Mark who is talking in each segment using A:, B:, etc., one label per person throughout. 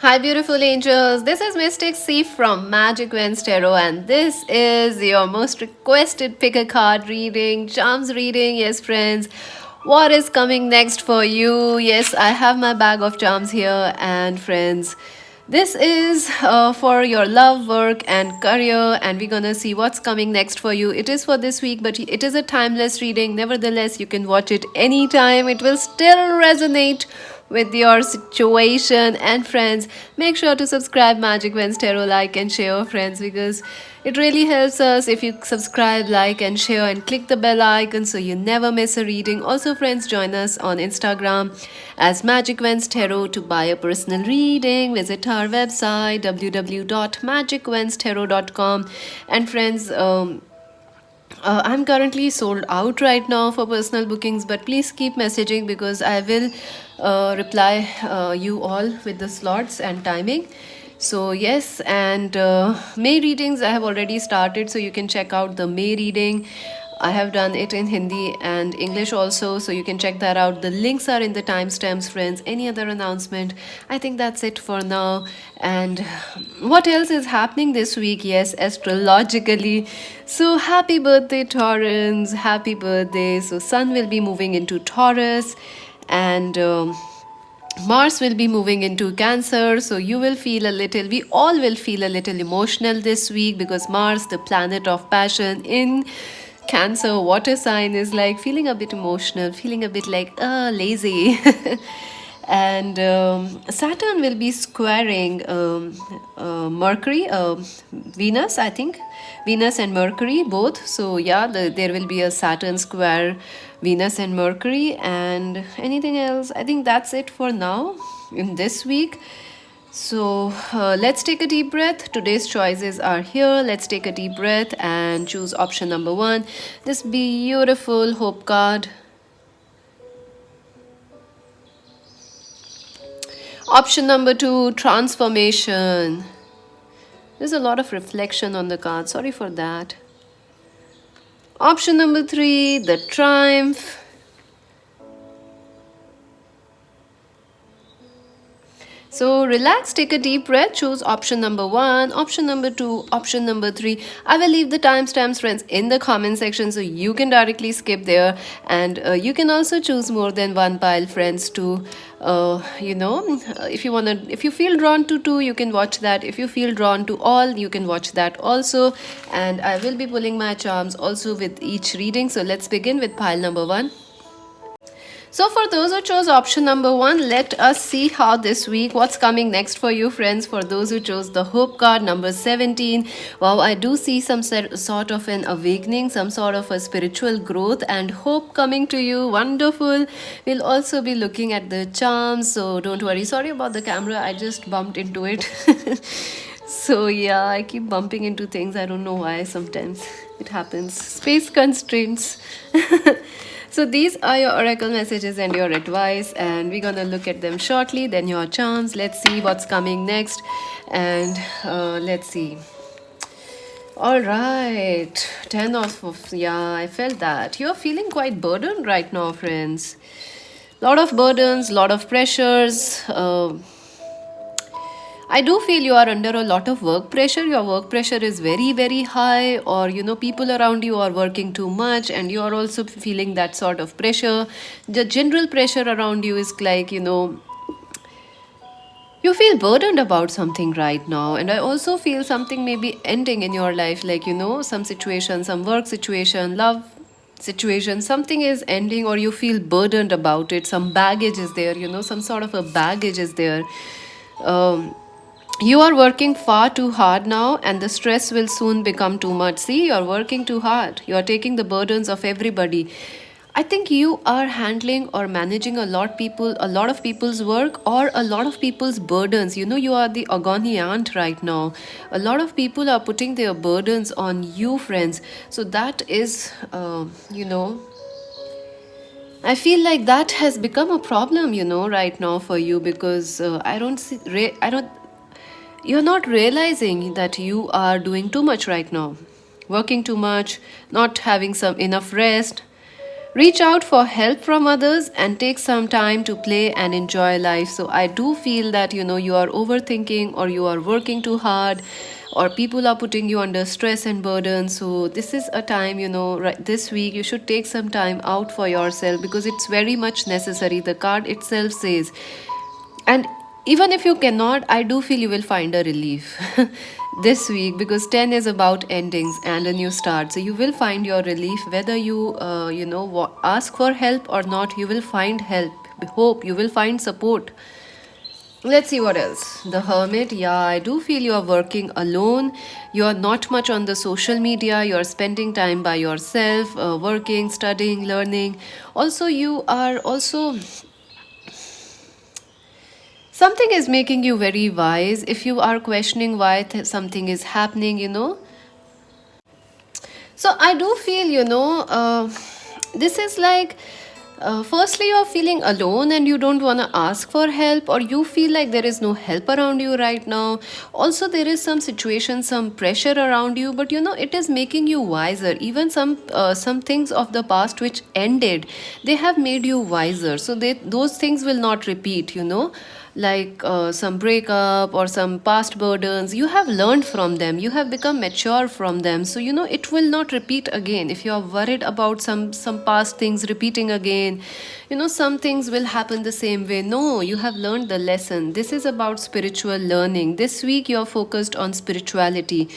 A: Hi, beautiful angels. This is Mystic C from Magic Wens Tarot, and this is your most requested pick a card reading, charms reading. Yes, friends, what is coming next for you? Yes, I have my bag of charms here, and friends, this is for your love, work, and career, and we're gonna see what's coming next for you. It is for this week, but it is a timeless reading. Nevertheless, you can watch it anytime, it will still resonate with your situation. And friends, make sure to subscribe Magic Wens Tarot, like and share, friends, because it really helps us if you subscribe, like and share, and click the bell icon so you never miss a reading. Also, friends, join us on Instagram as Magic Wens Tarot to buy a personal reading. Visit our website www.magicwenstarot.com. And friends, I'm currently sold out right now for personal bookings, but please keep messaging because I will reply you all with the slots and timing. So, yes, and May readings I have already started, so you can check out the May reading. I have done it in Hindi and English also, so you can check that out. The links are in the timestamps, friends. Any other announcement? I think that's it for now. And what else is happening this week? Yes, astrologically. So, happy birthday, Taurans! Happy birthday. So, Sun will be moving into Taurus, and Mars will be moving into Cancer, so you will feel a little, we all will feel a little emotional this week because Mars, the planet of passion in Cancer, water sign, is like feeling a bit emotional, feeling a bit like, lazy. And Saturn will be squaring Mercury, Venus, I think. Venus and Mercury both. So, yeah, there will be a Saturn square Venus and Mercury. And anything else? I think that's it for now in this week. So let's take a deep breath. Today's choices are here. Let's take a deep breath and choose option number one. This beautiful hope card. Option number two, transformation. There's a lot of reflection on the card. Sorry for that. Option number three, the triumph. So relax, take a deep breath, choose option number one, option number two, option number three. I will leave the timestamps, friends, in the comment section so you can directly skip there. And you can also choose more than one pile, friends, to, if you want to, if you feel drawn to two, you can watch that. If you feel drawn to all, you can watch that also. And I will be pulling my charms also with each reading. So let's begin with pile number one. So for those who chose option number one, let us see how this week, what's coming next for you, friends. For those who chose the hope card number 17, wow, I do see some sort of an awakening, some sort of a spiritual growth and hope coming to you. Wonderful. We'll also be looking at the charms, so don't worry. Sorry about the camera, I just bumped into it. So yeah, I keep bumping into things. I don't know why, sometimes it happens. Space constraints. So these are your oracle messages and your advice, and we're gonna look at them shortly. Then your charms. Let's see what's coming next, and let's see. All right, 10 of yeah, I felt that you're feeling quite burdened right now, friends. Lot of burdens, lot of pressures. I do feel you are under a lot of work pressure. Your work pressure is very, very high, or people around you are working too much, and you are also feeling that sort of pressure. The general pressure around you is like, you feel burdened about something right now. And I also feel something may be ending in your life, like, some situation, some work situation, love situation, something is ending, or you feel burdened about it. Some baggage is there, some sort of a baggage is there. Um, you are working far too hard now, and the stress will soon become too much. See, you're working too hard. You are taking the burdens of everybody. I think you are handling or managing a lot of people's work, or a lot of people's burdens. You are the agony aunt right now. A lot of people are putting their burdens on you, friends. So that is, I feel like that has become a problem, right now for you, because I don't see, I don't, you're not realizing that you are doing too much right now, working too much, not having some enough rest, Reach out for help from others and take some time to play and enjoy life. So I do feel that you are overthinking or you are working too hard or people are putting you under stress and burden. So this is a time, right, this week you should take some time out for yourself because it's very much necessary. The card itself says, and even if you cannot, I do feel you will find a relief this week because 10 is about endings and a new start. So you will find your relief whether you, ask for help or not. You will find help, hope, you will find support. Let's see what else. The Hermit. Yeah, I do feel you are working alone. You are not much on the social media. You are spending time by yourself, working, studying, learning. Also, you are also something is making you very wise. If you are questioning why something is happening, so I do feel, this is like, firstly, you're feeling alone and you don't want to ask for help, or you feel like there is no help around you right now. Also, there is some situation, some pressure around you, but it is making you wiser. Even some things of the past which ended, they have made you wiser. So those things will not repeat. Like some breakup or some past burdens, you have learned from them, you have become mature from them, so it will not repeat again. If you are worried about some past things repeating again, some things will happen the same way. No, you have learned the lesson. This is about spiritual learning. This week you are focused on spirituality,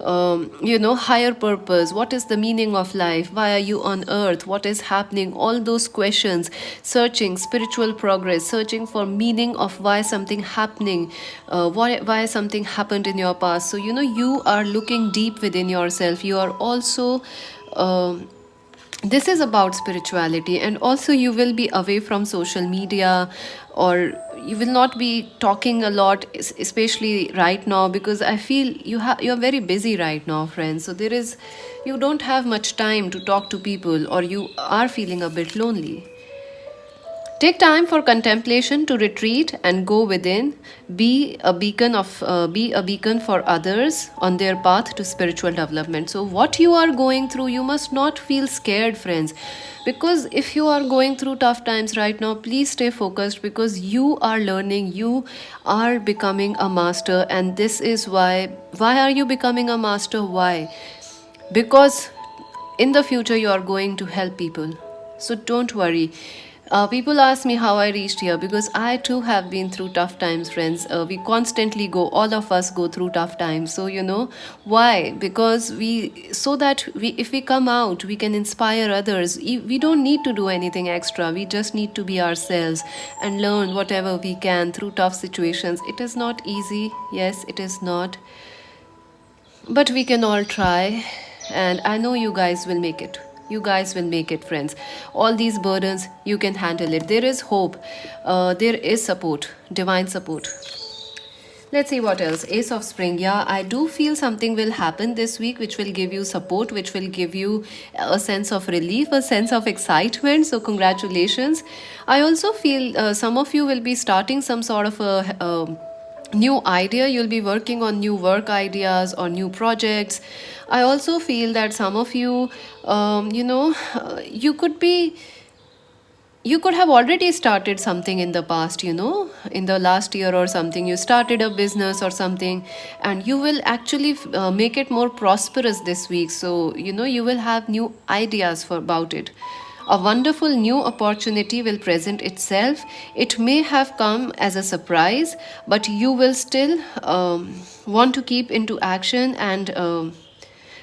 A: higher purpose. What is the meaning of life? Why are you on earth? What is happening? All those questions, searching spiritual progress, searching for meaning of why something happening, why something happened in your past. So you are looking deep within yourself. You are also this is about spirituality, and also you will be away from social media, or you will not be talking a lot, especially right now, because I feel you're very busy right now, friends. So you don't have much time to talk to people, or you are feeling a bit lonely. Take time for contemplation, to retreat and go within. Be a beacon for others on their path to spiritual development. So what you are going through, you must not feel scared, friends. Because if you are going through tough times right now, please stay focused, because you are learning, you are becoming a master. And this is why are you becoming a master? Why? Because in the future you are going to help people. So don't worry. People ask me how I reached here, because I too have been through tough times, friends. We constantly all of us go through tough times. So why? Because so that if we come out, we can inspire others. We don't need to do anything extra. We just need to be ourselves and learn whatever we can through tough situations. It is not easy. Yes, it is not. But we can all try, and I know you guys will make it. You guys will make it, friends. All these burdens, you can handle it. There is hope, there is support, divine support. Let's see what else. Ace of Spring. Yeah, I do feel something will happen this week which will give you support, which will give you a sense of relief, a sense of excitement. So, congratulations. I also feel some of you will be starting some sort of a new idea. You'll be working on new work ideas or new projects. I also feel that some of you, you could have already started something in the past, in the last year or something. You started a business or something, and you will actually make it more prosperous this week. So you will have new ideas about it. A wonderful new opportunity will present itself. It may have come as a surprise, but you will still want to keep into action and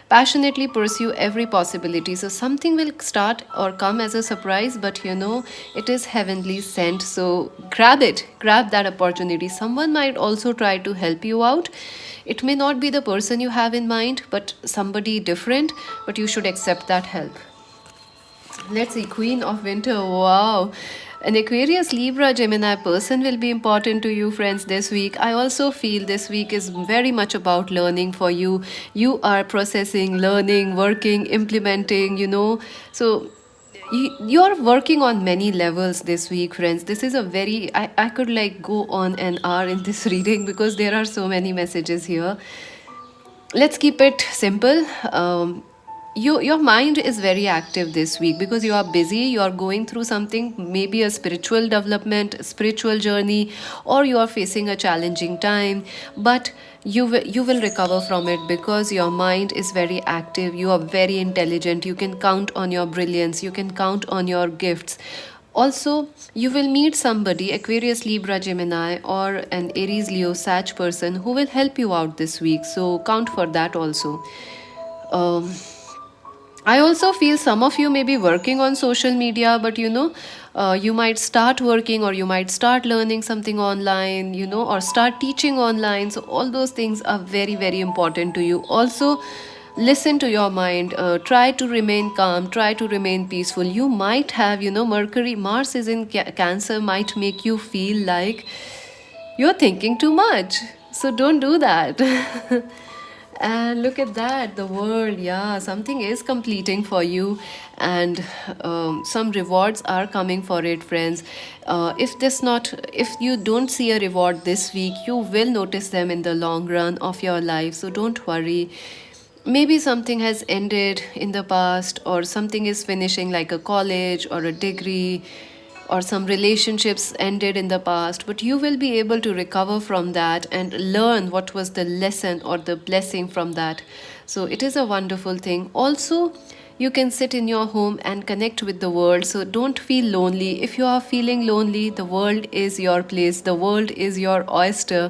A: passionately pursue every possibility. So something will start or come as a surprise, but it is heavenly sent. So grab it, grab that opportunity. Someone might also try to help you out. It may not be the person you have in mind, but somebody different, but you should accept that help. Let's see, Queen of Winter. Wow. An Aquarius, Libra, Gemini person will be important to you, friends, this week. I also feel this week is very much about learning for you. You are processing, learning, working, implementing, So you're working on many levels this week, friends. This is a very, I could like go on an hour in this reading because there are so many messages here. Let's keep it simple. your mind is very active this week because you are busy, you are going through something, maybe a spiritual development, spiritual journey, or you are facing a challenging time, but you will recover from it because your mind is very active, you are very intelligent, you can count on your brilliance, you can count on your gifts. Also, you will meet somebody, Aquarius, Libra, Gemini, or an Aries, Leo, Sag person who will help you out this week. So count for that also. Um, I also feel some of you may be working on social media, but you might start working or you might start learning something online, or start teaching online. So, all those things are very, very important to you. Also, listen to your mind, try to remain calm, try to remain peaceful. You might have, Mercury, Mars is in Cancer, might make you feel like you're thinking too much. So, don't do that. And look at that, the world, yeah, something is completing for you, and some rewards are coming for it, friends. If you don't see a reward this week, you will notice them in the long run of your life. So don't worry. Maybe something has ended in the past, or something is finishing, like a college or a degree, or some relationships ended in the past, but you will be able to recover from that and learn what was the lesson or the blessing from that. So it is a wonderful thing. Also, you can sit in your home and connect with the world. So don't feel lonely. If you are feeling lonely, the world is your place, the world is your oyster.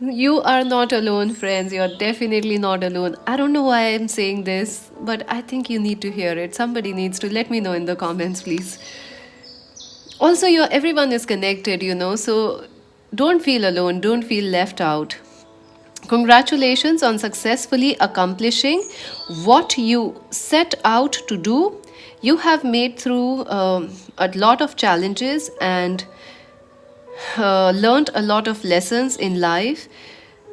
A: You are not alone, friends. You're definitely not alone. I don't know why I'm saying this, but I think you need to hear it. Somebody needs to let me know in the comments, please. Also, everyone is connected, so don't feel alone, don't feel left out. Congratulations on successfully accomplishing what you set out to do. You have made through a lot of challenges and learned a lot of lessons in life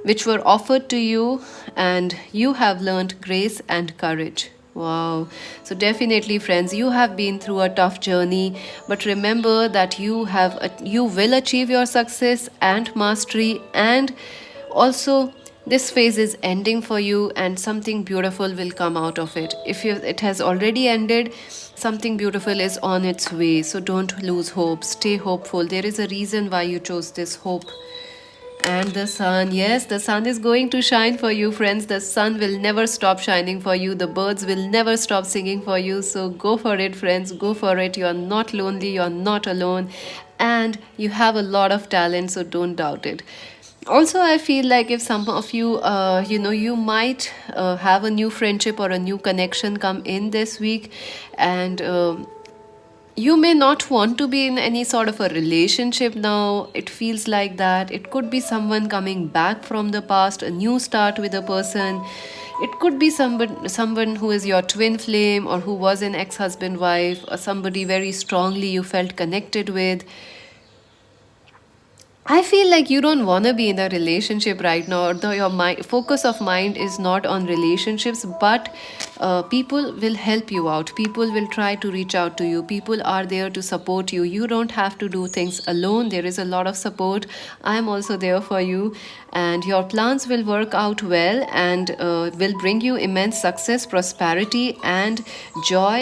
A: which were offered to you, and you have learned grace and courage. Wow. So definitely, friends, you have been through a tough journey, but remember that you will achieve your success and mastery, and also this phase is ending for you and something beautiful will come out of it. If it has already ended, something beautiful is on its way. So don't lose hope. Stay hopeful. There is a reason why you chose this hope. And the sun, yes, the sun is going to shine for you, friends. The sun will never stop shining for you. The birds will never stop singing for you. So go for it, friends. Go for it. You are not lonely. You are not alone. And you have a lot of talent. So don't doubt it. Also, I feel like if some of you, you might have a new friendship or a new connection come in this week, and you may not want to be in any sort of a relationship now. It feels like that. It could be someone coming back from the past, a new start with a person. It could be someone who is your twin flame, or who was an ex-husband wife, or somebody very strongly you felt connected with. I feel like you don't want to be in a relationship right now, or your focus of mind is not on relationships, but people will help you out. People will try to reach out to you. People are there to support you. You don't have to do things alone. There is a lot of support. I'm also there for you, and your plans will work out well and will bring you immense success, prosperity, and joy.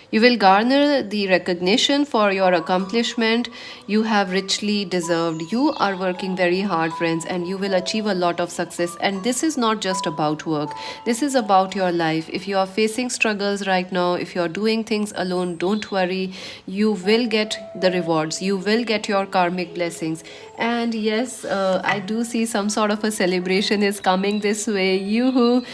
A: You will garner the recognition for your accomplishment you have richly deserved. You are working very hard, friends, and you will achieve a lot of success. And this is not just about work, this is about your life. If you are facing struggles right now, if you are doing things alone, don't worry. You will get the rewards, you will get your karmic blessings. And yes, I do see some sort of a celebration is coming this way. You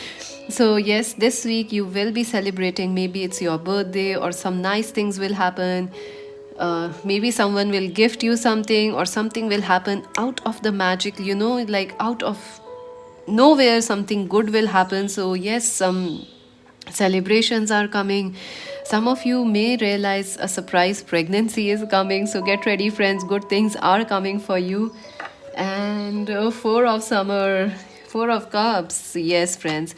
A: so, yes, this week you will be celebrating. Maybe it's your birthday, or some nice things will happen. Maybe someone will gift you something, or something will happen out of the magic, like out of nowhere, something good will happen. So, yes, some celebrations are coming. Some of you may realize a surprise pregnancy is coming. So, get ready, friends. Good things are coming for you. And Four of Summer, Four of Cups. Yes, friends.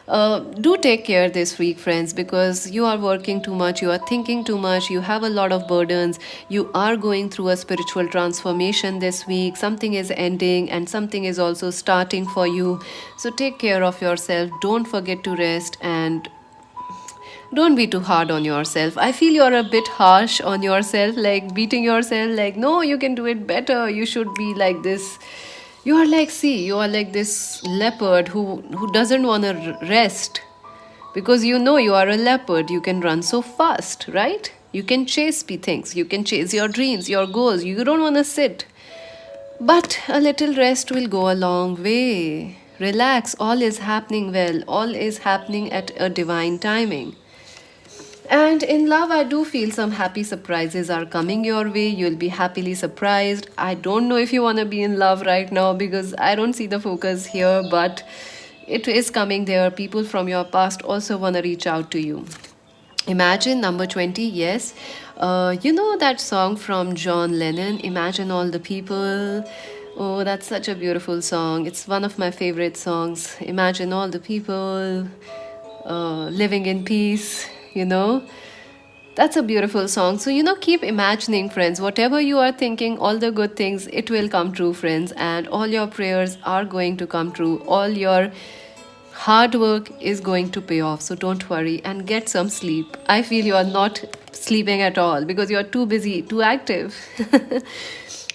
A: Do take care this week, friends, because you are working too much, you are thinking too much, you have a lot of burdens, you are going through a spiritual transformation this week. Something is ending and something is also starting for you. So take care of yourself. Don't forget to rest and don't be too hard on yourself. I feel you're a bit harsh on yourself, like beating yourself, like, no, you can do it better. You should be like this. You are like, see, you are like this leopard who doesn't want to rest because you know you are a leopard. You can run so fast, right? You can chase things. You can chase your dreams, your goals. You don't want to sit. But a little rest will go a long way. Relax, all is happening well, all is happening at a divine timing. And in love, I do feel some happy surprises are coming your way. You'll be happily surprised. I don't know if you want to be in love right now because I don't see the focus here, but it is coming there. People from your past also want to reach out to you. Imagine number 20, yes. You know that song from John Lennon, Imagine All the People? Oh, that's such a beautiful song. It's one of my favorite songs. Imagine all the people living in peace, you know. That's a beautiful song. So, keep imagining, friends. Whatever you are thinking, all the good things, it will come true, friends. And all your prayers are going to come true. All your hard work is going to pay off. So, don't worry and get some sleep. I feel you are not sleeping at all because you are too busy, too active.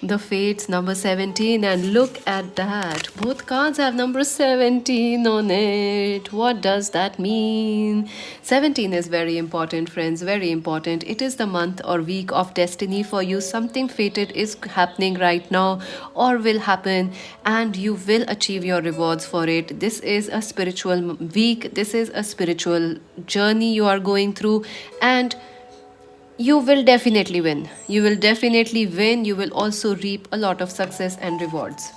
A: The Fates number 17, and look at that. Both cards have number 17 on it. What does that mean? 17 is very important, friends, very important. It is the month or week of destiny for you. Something fated is happening right now or will happen, and you will achieve your rewards for it. This is a spiritual week, this is a spiritual journey you are going through, and you will definitely win. You will definitely win. You will also reap a lot of success and rewards.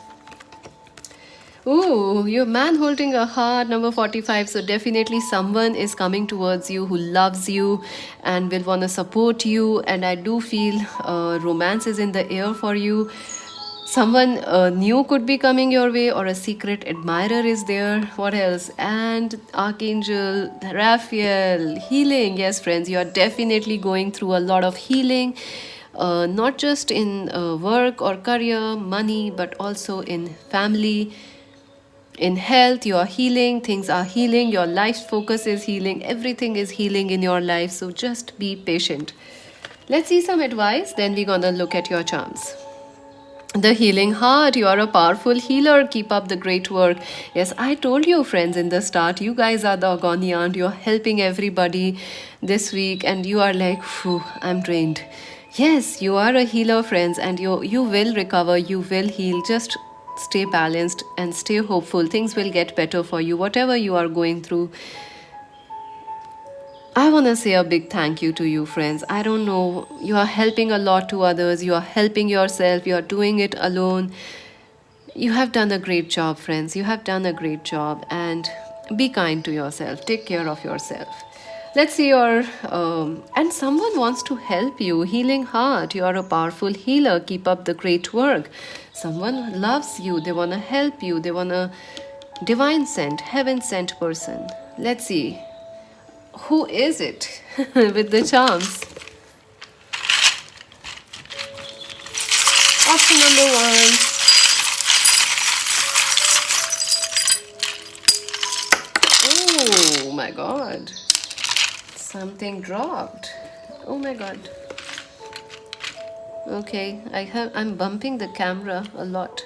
A: Ooh, your man holding a heart, number 45. So, definitely someone is coming towards you who loves you and will want to support you. And I do feel romance is in the air for you. Someone new could be coming your way, or a secret admirer is there. What else? And Archangel Raphael, healing. Yes, friends, you are definitely going through a lot of healing, not just in work or career, money, but also in family, in health. You are healing, things are healing, your life focus is healing, everything is healing in your life. So just be patient. Let's see some advice, then we're gonna look at your charms. The healing heart, you are a powerful healer. Keep up the great work. Yes, I told you, friends, in the start, you guys are the agony aunt. You're helping everybody this week, and you are like, phew, I'm drained. Yes, you are a healer, friends, and you will recover, you will heal. Just stay balanced and stay hopeful. Things will get better for you, whatever you are going through. I want to say a big thank you to you, friends. I don't know, you are helping a lot to others, you are helping yourself, you are doing it alone. You have done a great job, friends. You have done a great job, and be kind to yourself. Take care of yourself. Let's see your. And someone wants to help you. Healing heart. You are a powerful healer. Keep up the great work. Someone loves you. They want to help you. They want a divine sent, heaven sent person. Let's see. Who is it with the charms? Option number 1. Oh my god. Something dropped. Oh my god. Okay, I'm bumping the camera a lot.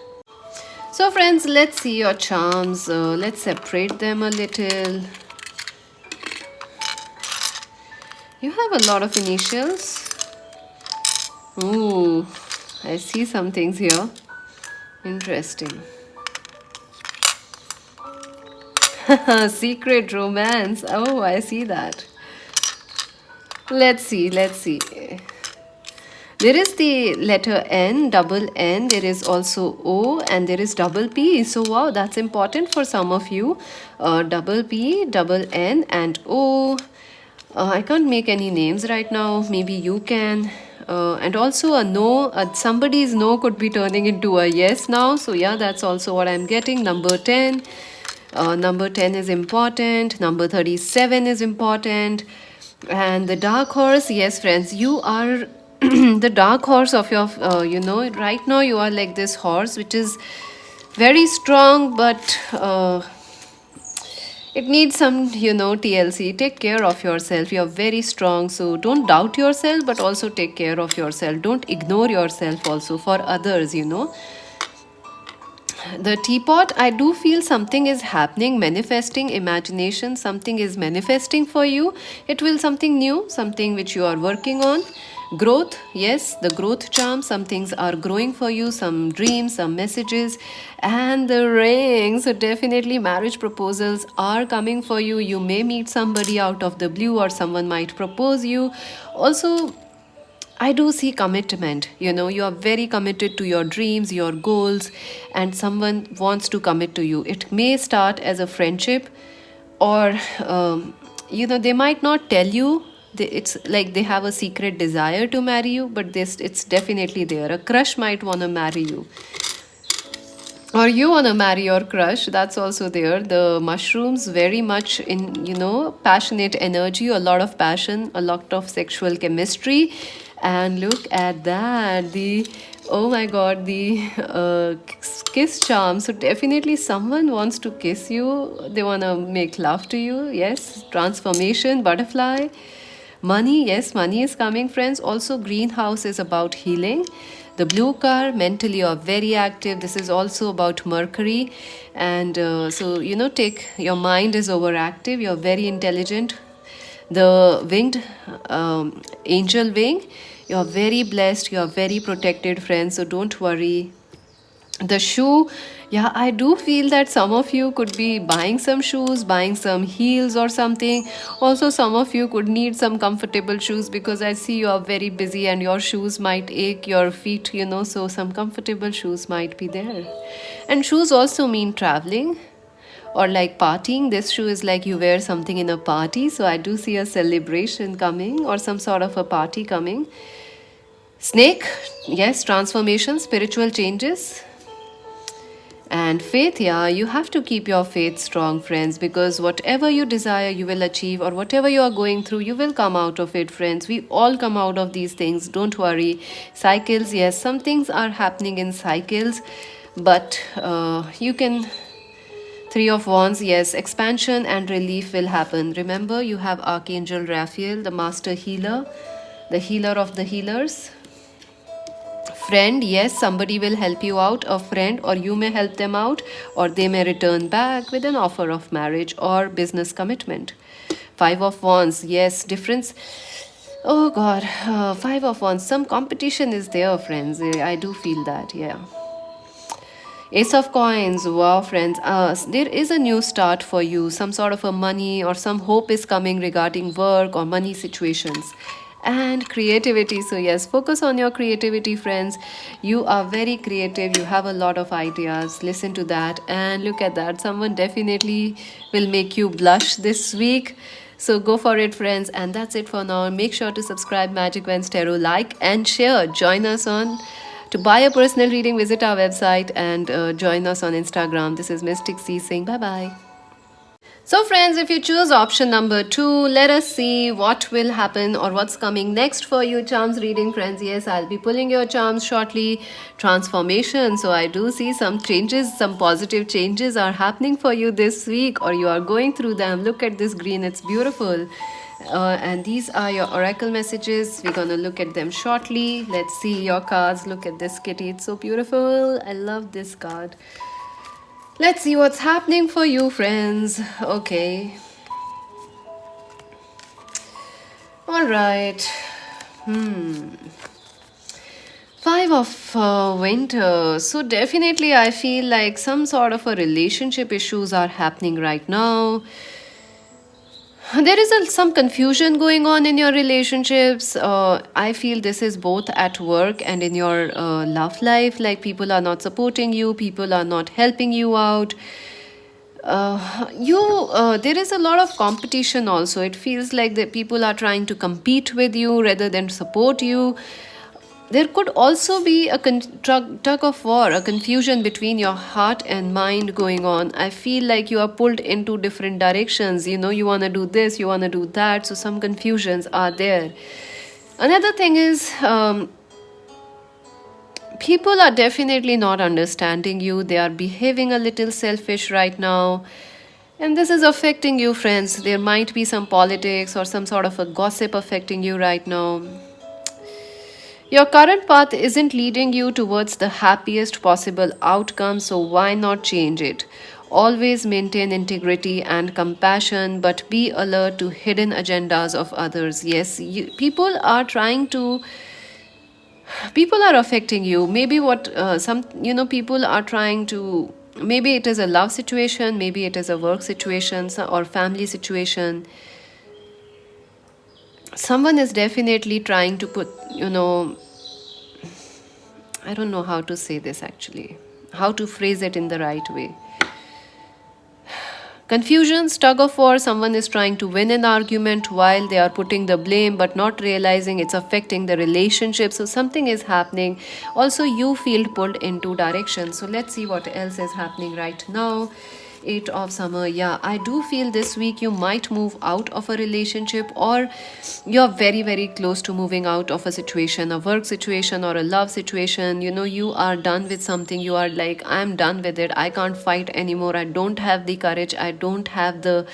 A: So friends, let's see your charms. Let's separate them a little. You have a lot of initials. Ooh, I see some things here. Interesting. Secret romance. Oh, I see that. Let's see. There is the letter N, double N. There is also O, and there is double P. So, wow, that's important for some of you. Double P, double N, and O. I can't make any names right now. Maybe you can. And also a no, somebody's no could be turning into a yes now. So yeah, that's also what I'm getting. Number 10. Number 10 is important. Number 37 is important. And the dark horse, yes, friends, you are the dark horse of your, right now you are like this horse which is very strong, but it needs some, TLC. Take care of yourself. You're very strong. So don't doubt yourself, but also take care of yourself. Don't ignore yourself also for others. The teapot, I do feel something is happening, manifesting, imagination, something is manifesting for you. It will something new, something which you are working on. Growth, yes, the growth charm, some things are growing for you, some dreams, some messages. And the ring, so definitely marriage proposals are coming for you. You may meet somebody out of the blue, or someone might propose you. Also, I do see commitment. You are very committed to your dreams, your goals, and someone wants to commit to you. It may start as a friendship, or, they might not tell you. It's like they have a secret desire to marry you, but it's definitely there. A crush might want to marry you, or you want to marry your crush. That's also there. The mushrooms, very much in, passionate energy, a lot of passion, a lot of sexual chemistry. And look at that, the, oh my god, the kiss charm. So definitely someone wants to kiss you, they want to make love to you. Yes, transformation, butterfly. Money, yes, money is coming, friends. Also, greenhouse is about healing. The blue car, mentally you're very active. This is also about Mercury. And so, take your mind is overactive. You're very intelligent. The winged angel wing, you're very blessed. You're very protected, friends. So don't worry. The shoe, yeah, I do feel that some of you could be buying some shoes, buying some heels or something. Also, some of you could need some comfortable shoes, because I see you are very busy and your shoes might ache your feet, so some comfortable shoes might be there. And shoes also mean traveling, or like partying. This shoe is like you wear something in a party, so I do see a celebration coming, or some sort of a party coming. Snake, yes, transformation, spiritual changes. And faith, yeah, you have to keep your faith strong, friends, because whatever you desire, you will achieve, or whatever you are going through, you will come out of it, friends. We all come out of these things, don't worry. Cycles, yes, some things are happening in cycles, but you can. Three of Wands, yes, expansion and relief will happen. Remember, you have Archangel Raphael, the master healer, the healer of the healers. Friend, yes, somebody will help you out, a friend, or you may help them out, or they may return back with an offer of marriage or business commitment. Five of Wands, yes, difference. Oh god, Five of Wands, some competition is there, friends. I do feel that, yeah. Ace of Coins, wow, friends, there is a new start for you. Some sort of a money or some hope is coming regarding work or money situations. And creativity, so yes, focus on your creativity, friends. You are very creative, you have a lot of ideas. Listen to that and look at that. Someone definitely will make you blush this week. So go for it, friends. And that's it for now. Make sure to subscribe Magic Vans Tarot, like and share. Join us on to buy a personal reading. Visit our website and join us on Instagram. This is Mystic C saying bye bye. So friends, if you choose option number 2, let us see what will happen or what's coming next for you. Charms reading, friends. Yes, I'll be pulling your charms shortly. Transformation. So I do see some changes, some positive changes are happening for you this week, or you are going through them. Look at this green, it's beautiful. And these are your oracle messages. We're gonna look at them shortly. Let's see your cards. Look at this kitty, it's so beautiful. I love this card. Let's see what's happening for you, friends. Okay. All right. Five of Winter. So definitely I feel like some sort of a relationship issues are happening right now. There is some confusion going on in your relationships. I feel this is both at work and in your love life. Like people are not supporting you, people are not helping you out. There is a lot of competition also. It feels like that people are trying to compete with you rather than support you. There could also be a tug of war, a confusion between your heart and mind going on. I feel like you are pulled into different directions. You know, you want to do this, you want to do that. So some confusions are there. Another thing is, people are definitely not understanding you. They are behaving a little selfish right now. And this is affecting you, friends. There might be some politics or some sort of a gossip affecting you right now. Your current path isn't leading you towards the happiest possible outcome, so why not change it? Always maintain integrity and compassion, but be alert to hidden agendas of others. Yes, people are affecting you. Maybe what some people are trying to. Maybe it is a love situation, maybe it is a work situation or family situation. Someone is definitely trying to put, I don't know how to say this actually, how to phrase it in the right way. Confusion, tug of war, someone is trying to win an argument while they are putting the blame but not realizing it's affecting the relationship. So something is happening. Also, you feel pulled into directions. So let's see what else is happening right now. Eight of summer. Yeah, I do feel this week you might move out of a relationship, or you're very, very close to moving out of a situation, a work situation or a love situation. You know, you are done with something. You are like, I'm done with it. I can't fight anymore. I don't have the courage. I don't have the,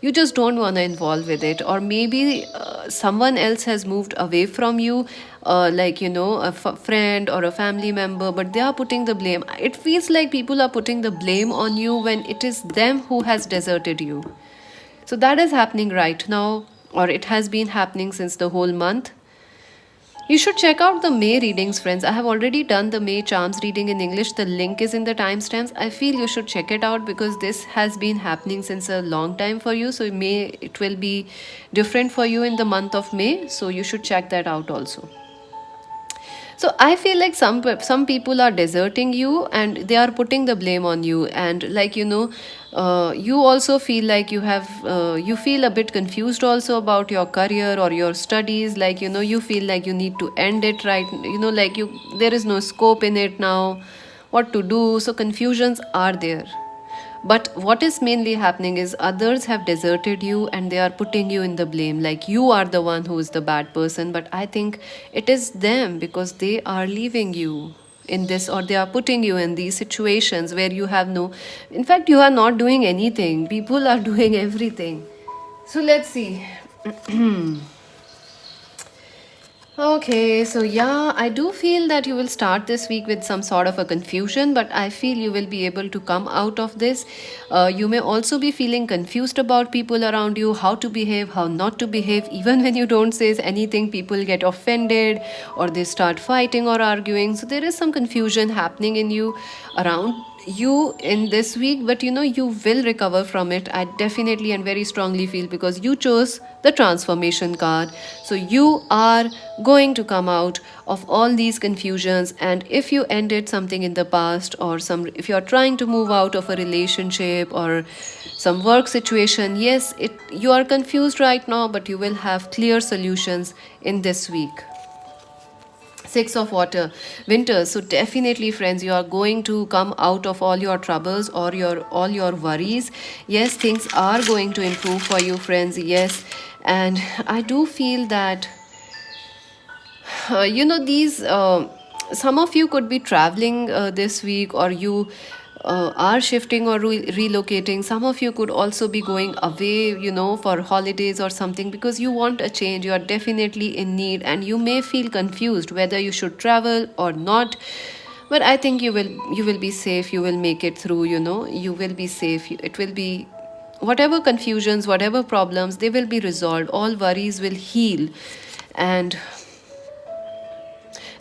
A: you just don't want to involve with it. Or maybe someone else has moved away from you, like, friend or a family member, but they are putting the blame. It feels like people are putting the blame on you when it is them who has deserted you. So that is happening right now, or it has been happening since the whole month. You should check out the May readings, friends. I have already done the May charms reading in English. The link is in the timestamps. I feel you should check it out because this has been happening since a long time for you. So May, it will be different for you in the month of May. So you should check that out also. So I feel like some people are deserting you and they are putting the blame on you, and like, you also feel like you feel a bit confused also about your career or your studies. Like, you feel like you need to end it, right? Like, there is no scope in it now, what to do. So confusions are there. But what is mainly happening is others have deserted you and they are putting you in the blame. Like, you are the one who is the bad person. But I think it is them because they are leaving you in this, or they are putting you in these situations where you have no. In fact, you are not doing anything. People are doing everything. So let's see. Okay, so yeah, I do feel that you will start this week with some sort of a confusion, but I feel you will be able to come out of this. You may also be feeling confused about people around you, how to behave, how not to behave. Even when you don't say anything, people get offended or they start fighting or arguing. So there is some confusion happening in you, around you in this week, but you will recover from it. I definitely and very strongly feel, because you chose the transformation card. So you are going to come out of all these confusions, and if you ended something in the past, or if you're trying to move out of a relationship or some work situation, yes, you are confused right now, but you will have clear solutions in this week. Six of water, winter. So definitely, friends, you are going to come out of all your troubles or all your worries. Yes, things are going to improve for you, friends. Yes, and I do feel that these some of you could be traveling this week, or you are shifting or relocating. Some of you could also be going away, for holidays or something, because you want a change. You are definitely in need, and you may feel confused whether you should travel or not. But I think you will be safe. You will make it through. You will be safe. It will be, whatever confusions, whatever problems, they will be resolved. All worries will heal, and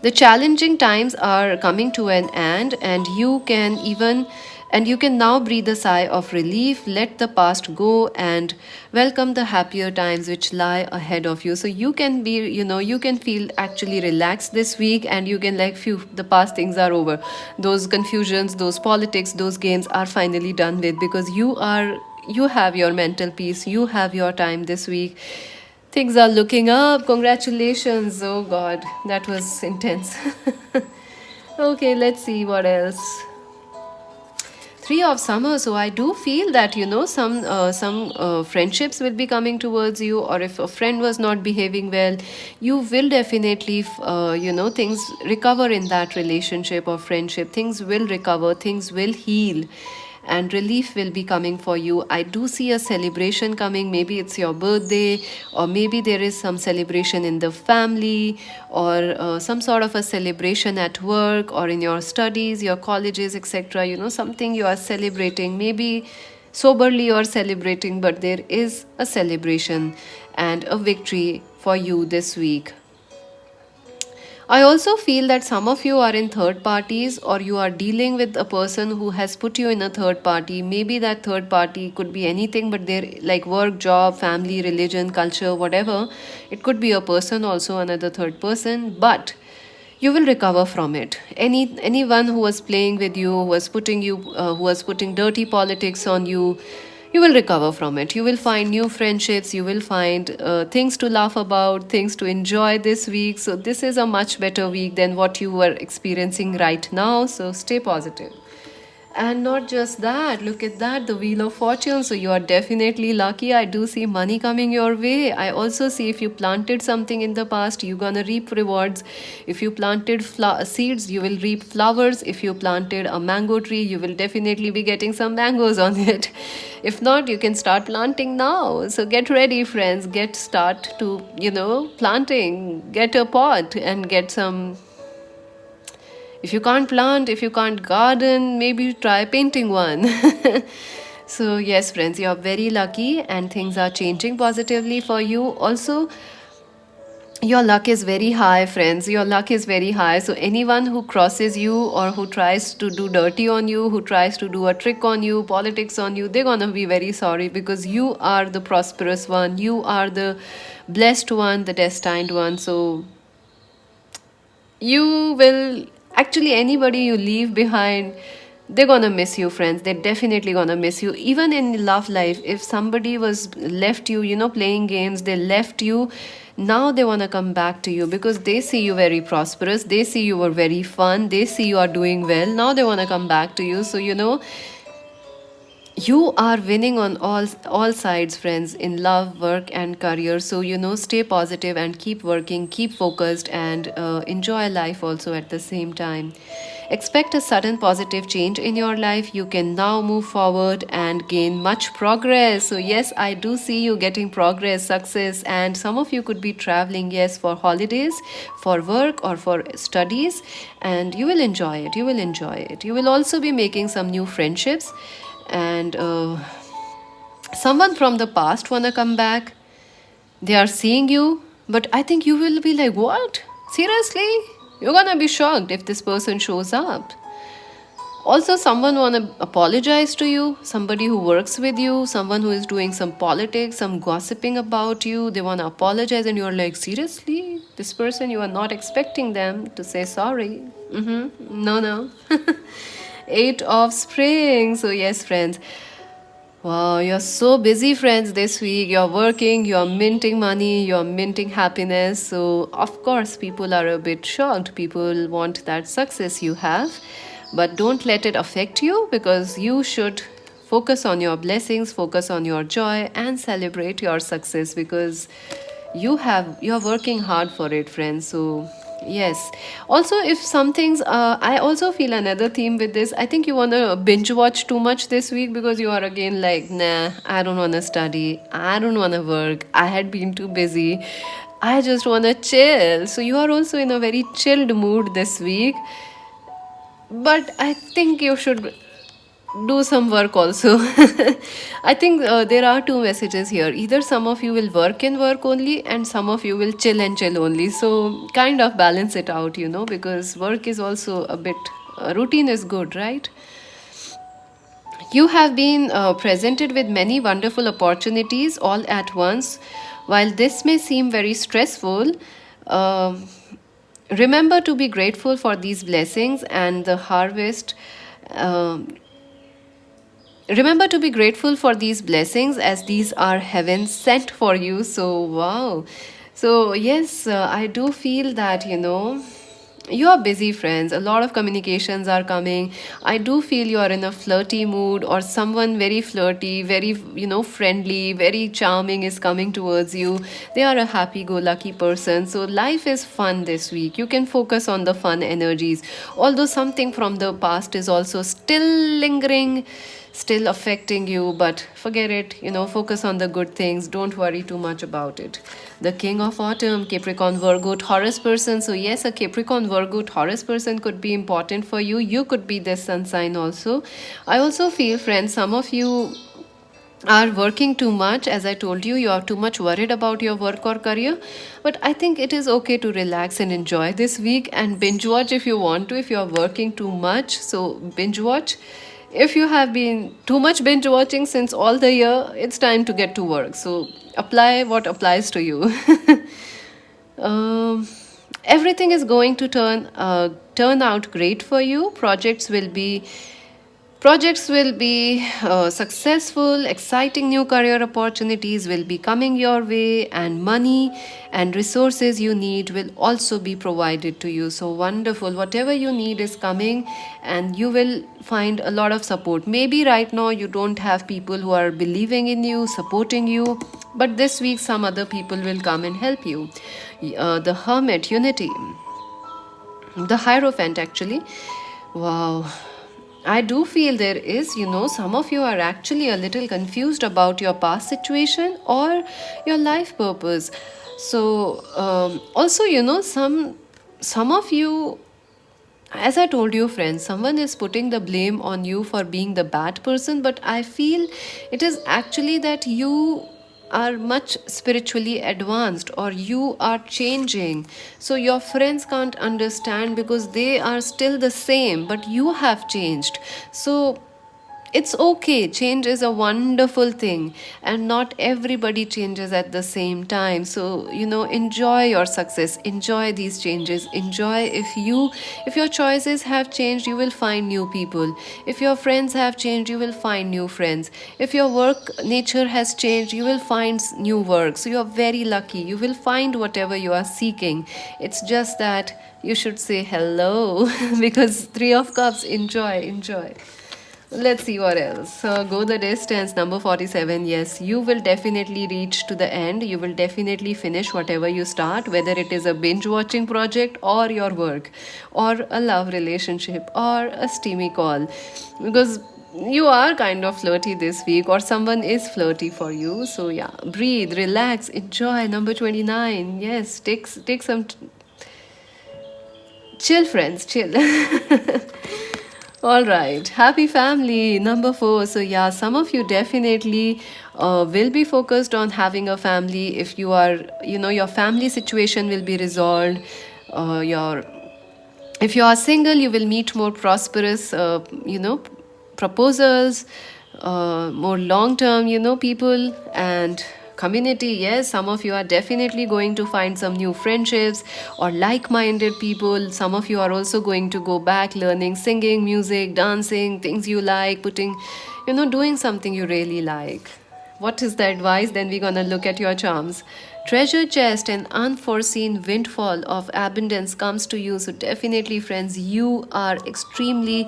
A: the challenging times are coming to an end, and you can now breathe a sigh of relief, let the past go, and welcome the happier times which lie ahead of you. So you can be, you can feel actually relaxed this week, and you can, like, phew, the past things are over. Those confusions, those politics, those games are finally done with, because you have your mental peace, you have your time this week. Things are looking up. Congratulations. Oh God, that was intense. Okay, let's see what else. Three of summer, so I do feel that some friendships will be coming towards you, or if a friend was not behaving well, you will definitely things recover in that relationship or friendship. Things will recover, things will heal, and relief will be coming for you. I do see a celebration coming. Maybe it's your birthday, or maybe there is some celebration in the family, or some sort of a celebration at work or in your studies, your colleges, etc. Something you are celebrating. Maybe soberly you are celebrating, but there is a celebration and a victory for you this week. I also feel that some of you are in third parties, or you are dealing with a person who has put you in a third party. Maybe that third party could be anything, but they're like work, job, family, religion, culture, whatever. It could be a person also, another third person, but you will recover from it. Anyone who was playing with you, who was putting dirty politics on you, you will recover from it. You will find new friendships, you will find things to laugh about, things to enjoy this week. So this is a much better week than what you were experiencing right now, so stay positive. And not just that, look at that, the Wheel of Fortune. So you are definitely lucky. I do see money coming your way. I also see if you planted something in the past, you're gonna reap rewards. If you planted seeds, you will reap flowers. If you planted a mango tree, you will definitely be getting some mangoes on it. If not, you can start planting now. So get ready, friends. Get start to, planting. Get a pot and get some. If you can't plant, if you can't garden, maybe try painting one. So, yes, friends, you're very lucky and things are changing positively for you. Also, your luck is very high, friends. Your luck is very high. So, anyone who crosses you or who tries to do dirty on you, who tries to do a trick on you, politics on you, they're gonna be very sorry, because you are the prosperous one. You are the blessed one, the destined one. So, you will actually, anybody you leave behind, they're gonna miss you, friends. They're definitely gonna miss you. Even in love life, if somebody was left you, playing games, they left you, now they want to come back to you because they see you very prosperous, they see you were very fun, they see you are doing well. Now they want to come back to you. So you are winning on all sides, friends, in love, work, and career. So stay positive and keep working, keep focused, and enjoy life also at the same time. Expect a sudden positive change in your life. You can now move forward and gain much progress. So yes, I do see you getting progress, success, and some of you could be traveling, yes, for holidays, for work, or for studies, and you will enjoy it. You will enjoy it. You will also be making some new friendships, and someone from the past wanna come back. They are seeing you, but I think you will be like, what, seriously? You're gonna be shocked if this person shows up. Also, someone wanna apologize to you, somebody who works with you, someone who is doing some politics, some gossiping about you. They wanna apologize, and you're like, seriously, this person, you are not expecting them to say sorry. No, no. Eight of spring. So yes, friends, wow, you're so busy, friends, this week. You're working, you're minting money, you're minting happiness. So, of course, people are a bit shocked. People want that success you have. But don't let it affect you, because you should focus on your blessings, focus on your joy, and celebrate your success, because you're working hard for it, friends. So yes. Also, if some things, I also feel another theme with this. I think you want to binge watch too much this week, because you are again like, nah, I don't want to study. I don't want to work. I had been too busy. I just want to chill. So you are also in a very chilled mood this week. But I think you should do some work also. I think there are two messages here. Either some of you will work and work only, and some of you will chill and chill only. So kind of balance it out, because work is also a bit, routine is good, right? You have been presented with many wonderful opportunities all at once. While this may seem very stressful, um remember to be grateful for these blessings and the harvest. um Remember to be grateful for these blessings, as these are heaven sent for you. So, wow. So, yes, I do feel that, you are busy, friends. A lot of communications are coming. I do feel you are in a flirty mood, or someone very flirty, very, friendly, very charming is coming towards you. They are a happy go lucky person. So, life is fun this week. You can focus on the fun energies. Although something from the past is also still lingering, still affecting you, but forget it. Focus on the good things. Don't worry too much about it. The king of autumn, Capricorn, Virgo, Taurus person. So yes, a Capricorn, Virgo, Taurus person could be important for you. You could be this sun sign also. I also feel, friends, some of you are working too much. As I told you, you are too much worried about your work or career, but I think it is okay to relax and enjoy this week, and binge watch if you want to. If you are working too much, so binge watch. If you have been too much binge watching since all the year, it's time to get to work. So apply what applies to you. um, Everything is going to turn out great for you. Projects will be successful. Exciting new career opportunities will be coming your way, and money and resources you need will also be provided to you. So wonderful. Whatever you need is coming, and you will find a lot of support. Maybe right now you don't have people who are believing in you, supporting you, but this week some other people will come and help you. The Hermit, Unity, the Hierophant, actually. Wow. I do feel there is, some of you are actually a little confused about your past situation or your life purpose. So, also, some of you, as I told you, friends, someone is putting the blame on you for being the bad person, but I feel it is actually that you are much spiritually advanced, or you are changing. So your friends can't understand because they are still the same, but you have changed. So it's okay. Change is a wonderful thing, and not everybody changes at the same time. So, enjoy your success, enjoy these changes, enjoy. If your choices have changed, you will find new people. If your friends have changed, you will find new friends. If your work nature has changed, you will find new work. So, you're very lucky. You will find whatever you are seeking. It's just that you should say hello because Three of Cups, enjoy. Let's see what else. Go the distance, number 47. Yes, you will definitely reach to the end. You will definitely finish whatever you start, whether it is a binge watching project or your work or a love relationship or a steamy call. Because you are kind of flirty this week, or someone is flirty for you. So, yeah, breathe, relax, enjoy. Number 29. Yes, take some chill, friends, chill. All right. Happy family. Number 4. So, yeah, some of you definitely will be focused on having a family. If you are, your family situation will be resolved. Your If you are single, you will meet more prosperous, proposals, more long term, people and community. Yes, some of you are definitely going to find some new friendships or like minded people. Some of you are also going to go back learning singing, music, dancing, things you like, doing something you really like. What is the advice? Then we're gonna look at your charms. Treasure chest and unforeseen windfall of abundance comes to you. So, definitely, friends, you are extremely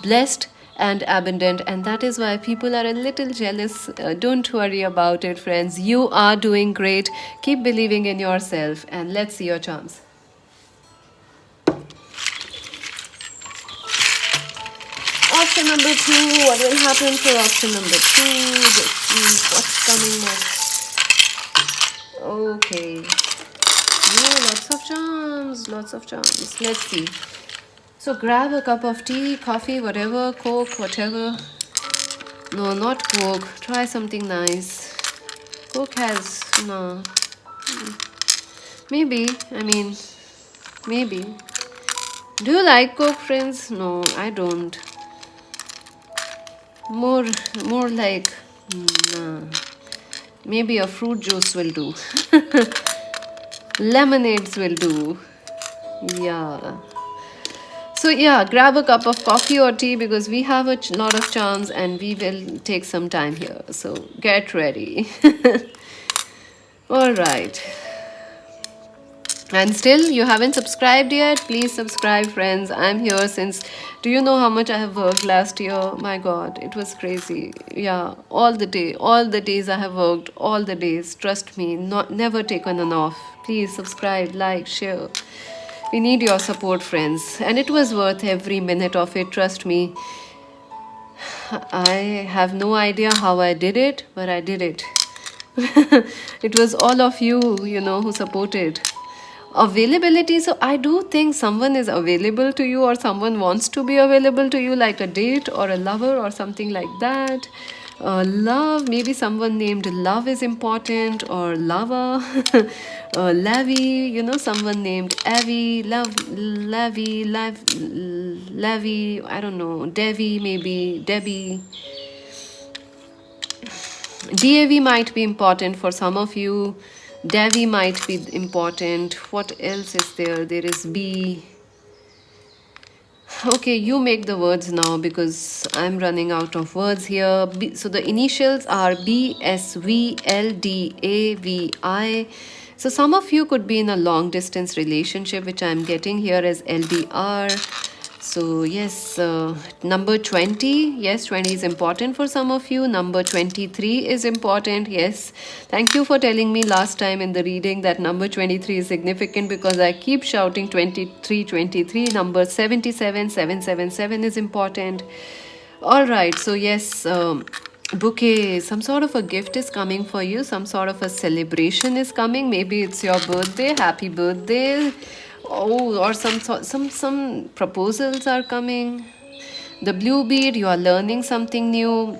A: blessed and abundant, and that is why people are a little jealous. Don't worry about it, friends. You are doing great. Keep believing in yourself, and let's see your charms. Option number 2. What will happen for option number 2? Let's see what's coming next. Okay. Lots of charms. Lots of charms. Let's see. So grab a cup of tea, coffee, whatever, Coke, whatever. No, not Coke. Try something nice. Coke has no. Maybe. I mean, maybe. Do you like Coke, friends? No, I don't. More, more like, nah. Maybe a fruit juice will do. Lemonades will do. Yeah. So yeah, grab a cup of coffee or tea because we have a lot of charms and we will take some time here. So get ready. All right. And still, you haven't subscribed yet? Please subscribe, friends. I'm here since. Do you know how much I have worked last year? My God, it was crazy. Yeah, all the days I have worked, all the days. Trust me, not never taken an off. Please subscribe, like, share. We need your support, friends, and it was worth every minute of it. Trust me. I have no idea how I did it, but I did it. It was all of you, who supported. Availability. So I do think someone is available to you or someone wants to be available to you, like a date or a lover or something like that. Love, maybe someone named Love is important, or Lava. Levi, someone named Avi, Love, Levi, Levi, I don't know, Devi, maybe Debbie. DAV might be important for some of you. Devi might be important. What else is there? There is B. Okay, you make the words now because I'm running out of words here. So the initials are B, S, V, L, D, A, V, I. So some of you could be in a long distance relationship, which I'm getting here as LDR. So yes, number 20. Yes, 20 is important for some of you. Number 23 is important. Yes. Thank you for telling me last time in the reading that number 23 is significant because I keep shouting 23, 23. Number 77, 777 is important. All right. So yes, bouquet, some sort of a gift is coming for you. Some sort of a celebration is coming. Maybe it's your birthday. Happy birthday. Oh, or some proposals are coming. The blue bead, you are learning something new.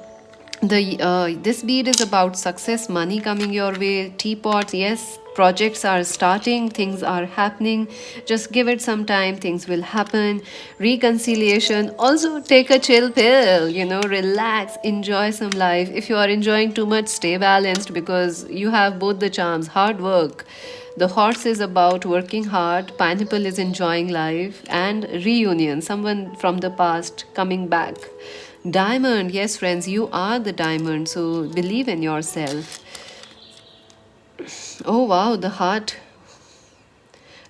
A: This bead is about success, money coming your way. Teapot, yes, projects are starting, things are happening. Just give it some time, things will happen. Reconciliation, also take a chill pill, relax, enjoy some life. If you are enjoying too much, stay balanced because you have both the charms. Hard work. The horse is about working hard, pineapple is enjoying life, and reunion, someone from the past coming back. Diamond, yes, friends, you are the diamond, so believe in yourself. Oh, wow, the heart.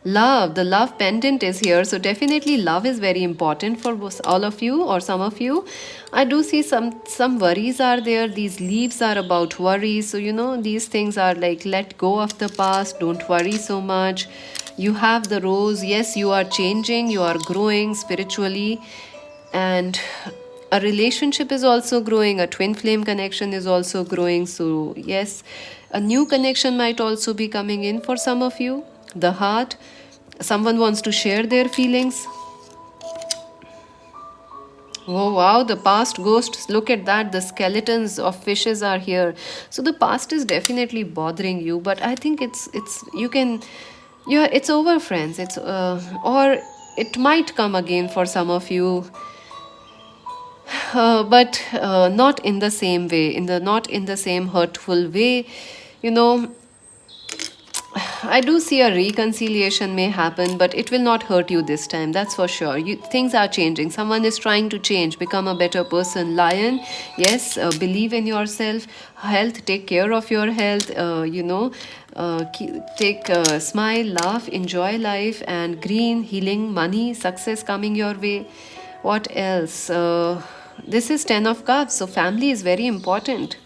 A: Love, the love pendant is here, so definitely love is very important for all of you or some of you. I do see some worries are there. These leaves are about worries, so these things are like let go of the past, don't worry so much. You have the rose. Yes, you are changing, you are growing spiritually, and a relationship is also growing, a twin flame connection is also growing. So yes, a new connection might also be coming in for some of you. The heart, someone wants to share their feelings. Oh wow, the past ghosts, look at that, the skeletons of fishes are here. So the past is definitely bothering you, but I think it's you can, yeah, it's over, friends. It's or it might come again for some of you. But not in the same way, not in the same hurtful way. you know I do see a reconciliation may happen, but it will not hurt you this time. That's for sure. Things are changing. Someone is trying to change, become a better person. Lion, yes, believe in yourself. Health, take care of your health. Take smile, laugh, enjoy life. And green, healing, money, success coming your way. What else? This is 10 of Cups, so family is very important.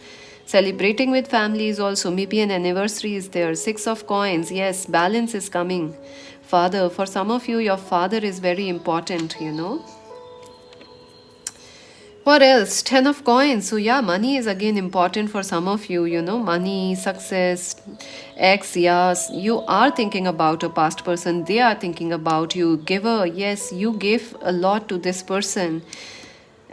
A: Celebrating with family is also, maybe an anniversary is there. 6 of Coins, yes, balance is coming. Father, for some of you, your father is very important. What else? 10 of Coins. So yeah, money is again important for some of you. Money, success, ex, yes. You are thinking about a past person. They are thinking about you. Giver, yes, you gave a lot to this person.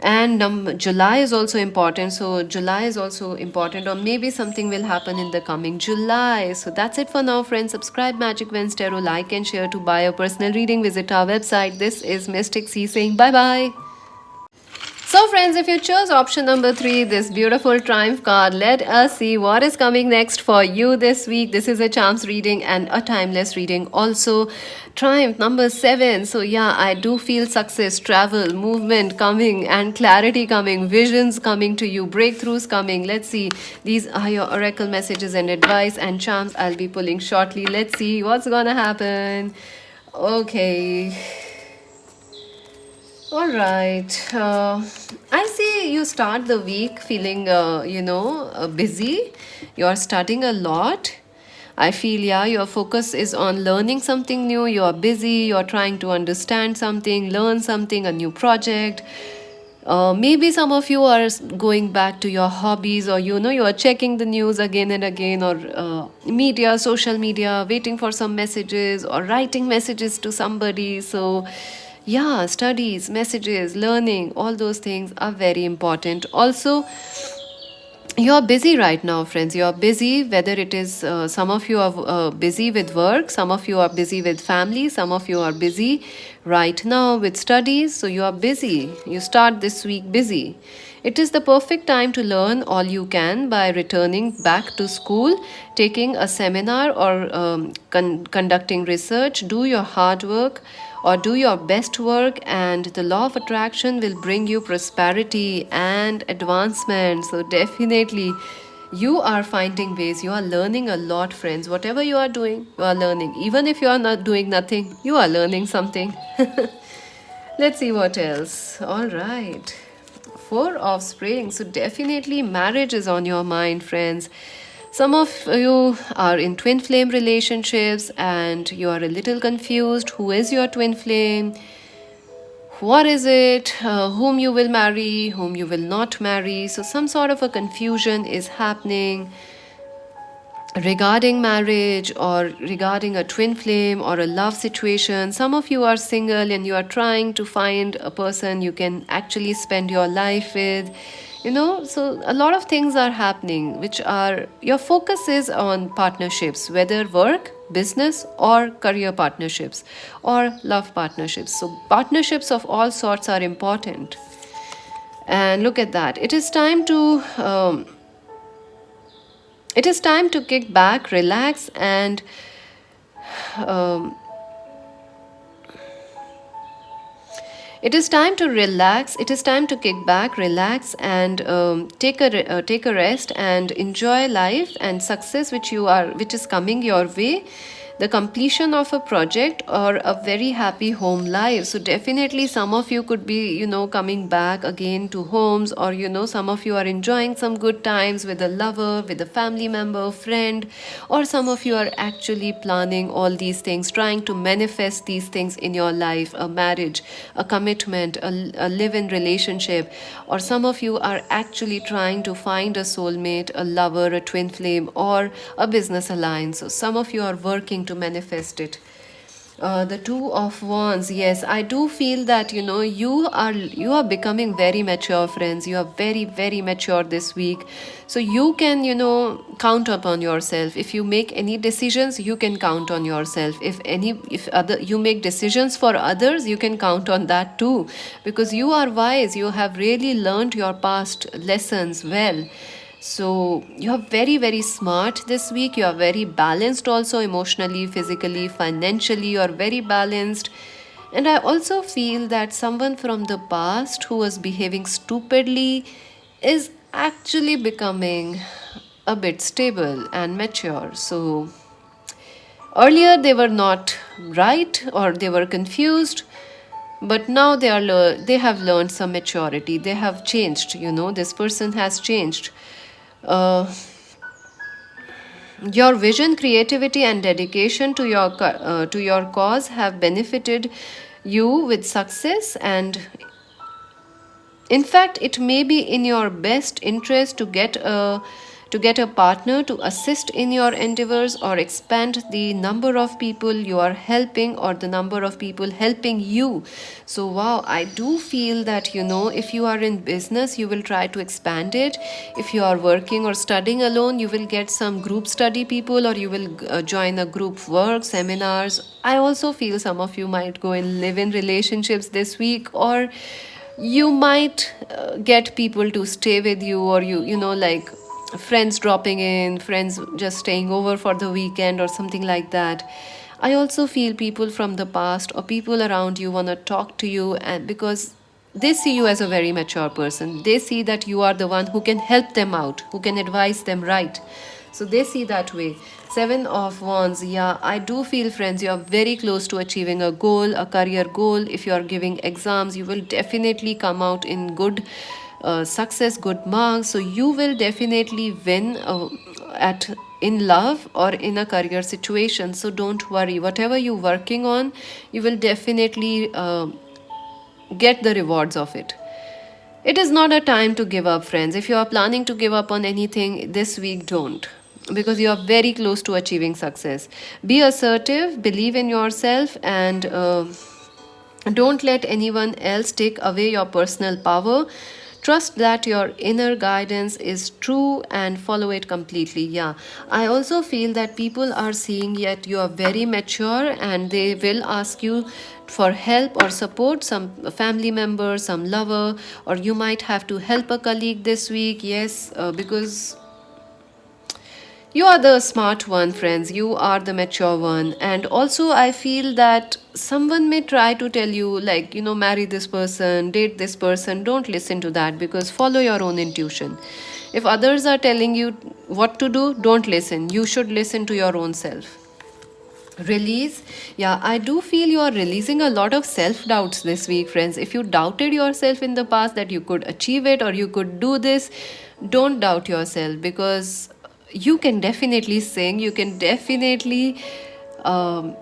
A: And July is also important. So July is also important, or maybe something will happen in the coming July. So that's it for now, friends. Subscribe Magic Vens Tarot, like and share. To buy a personal reading, visit our website. This is Mystic C saying bye bye. So, friends, if you chose option number three, this beautiful Triumph card, let us see what is coming next for you this week. This is a charms reading and a timeless reading. Also, Triumph number seven. So, yeah, I do feel success, travel, movement coming, and clarity coming, visions coming to you, breakthroughs coming. Let's see. These are your oracle messages and advice and charms I'll be pulling shortly. Let's see what's gonna happen. Okay. All right. I see you start the week feeling, busy. You're studying a lot. I feel, yeah, your focus is on learning something new. You're busy. You're trying to understand something, learn something, a new project. Maybe some of you are going back to your hobbies, or you are checking the news again and again, or media, social media, waiting for some messages, or writing messages to somebody. So, yeah, studies, messages, learning, all those things are very important. Also, you're busy right now, friends. You're busy, whether it is some of you are busy with work, some of you are busy with family, some of you are busy right now with studies. So you are busy. You start this week busy. It is the perfect time to learn all you can by returning back to school, taking a seminar, or conducting research. Do your hard work or do your best work, and the law of attraction will bring you prosperity and advancement. So, definitely, you are finding ways. You are learning a lot, friends. Whatever you are doing, you are learning. Even if you are not doing nothing, you are learning something. Let's see what else. All right. Four of Spring. So, definitely, marriage is on your mind, friends. Some of you are in twin flame relationships and you are a little confused. Who is your twin flame? What is it? Whom you will marry? Whom you will not marry? So, some sort of a confusion is happening regarding marriage or regarding a twin flame or a love situation. Some of you are single and you are trying to find a person you can actually spend your life with. So a lot of things are happening, which are your focus is on partnerships, whether work, business, or career partnerships, or love partnerships. So partnerships of all sorts are important. And look at that. It is time to kick back, relax, and um, it is time to relax. It is time to kick back, relax, and take a rest and enjoy life and success, which is coming your way. The completion of a project or a very happy home life. So definitely, some of you could be coming back again to homes, or some of you are enjoying some good times with a lover, with a family member, friend, or some of you are actually planning all these things, trying to manifest these things in your life, a marriage, a commitment, a live-in relationship, or some of you are actually trying to find a soulmate, a lover, a twin flame, or a business alliance. So some of you are working to manifest it. The Two of Wands. Yes, I do feel that you are becoming very mature, friends. You are very very mature this week, so you can count upon yourself. If you make any decisions, you can count on yourself. If other you make decisions for others, you can count on that too, because you are wise. You have really learned your past lessons well. So you're very, very smart this week. You are very balanced also, emotionally, physically, financially. You are very balanced. And I also feel that someone from the past who was behaving stupidly is actually becoming a bit stable and mature. So earlier they were not right, or they were confused, but now they have learned some maturity. They have changed. This person has changed. uh, your vision, creativity, and dedication to your cause have benefited you with success, and in fact, it may be in your best interest to get a partner to assist in your endeavors, or expand the number of people you are helping, or the number of people helping you. So wow, I do feel that if you are in business, you will try to expand it. If you are working or studying alone, you will get some group study people, or you will join a group work, seminars. I also feel some of you might go in live in relationships this week, or You might get people to stay with you, or you know, like friends dropping in, friends just staying over for the weekend or something like that. I also feel people from the past or people around you want to talk to you, and because they see you as a very mature person, they see that you are the one who can help them out, who can advise them right. So they see that way. Seven of Wands, yeah, I do feel, friends, you are very close to achieving a goal, a career goal. If you are giving exams, you will definitely come out in good success, good marks. So you will definitely win at in love or in a career situation. So don't worry. Whatever you're working on, you will definitely get the rewards of it. It is not a time to give up, friends. If you are planning to give up on anything this week, don't. Because you are very close to achieving success. Be assertive, believe in yourself, and don't let anyone else take away your personal power. Trust that your inner guidance is true and follow it completely. Yeah, I also feel that people are seeing yet you are very mature and they will ask you for help or support, some family member, some lover, or you might have to help a colleague this week. Yes, because you are the smart one, friends. You are the mature one. And also, I feel that someone may try to tell you, like, you know, marry this person, date this person. Don't listen to that, because follow your own intuition. If others are telling you what to do, don't listen. You should listen to your own self. Release. Yeah, I do feel you are releasing a lot of self doubts this week, friends. If you doubted yourself in the past that you could achieve it or you could do this, don't doubt yourself, because you can definitely sing, you can definitely um,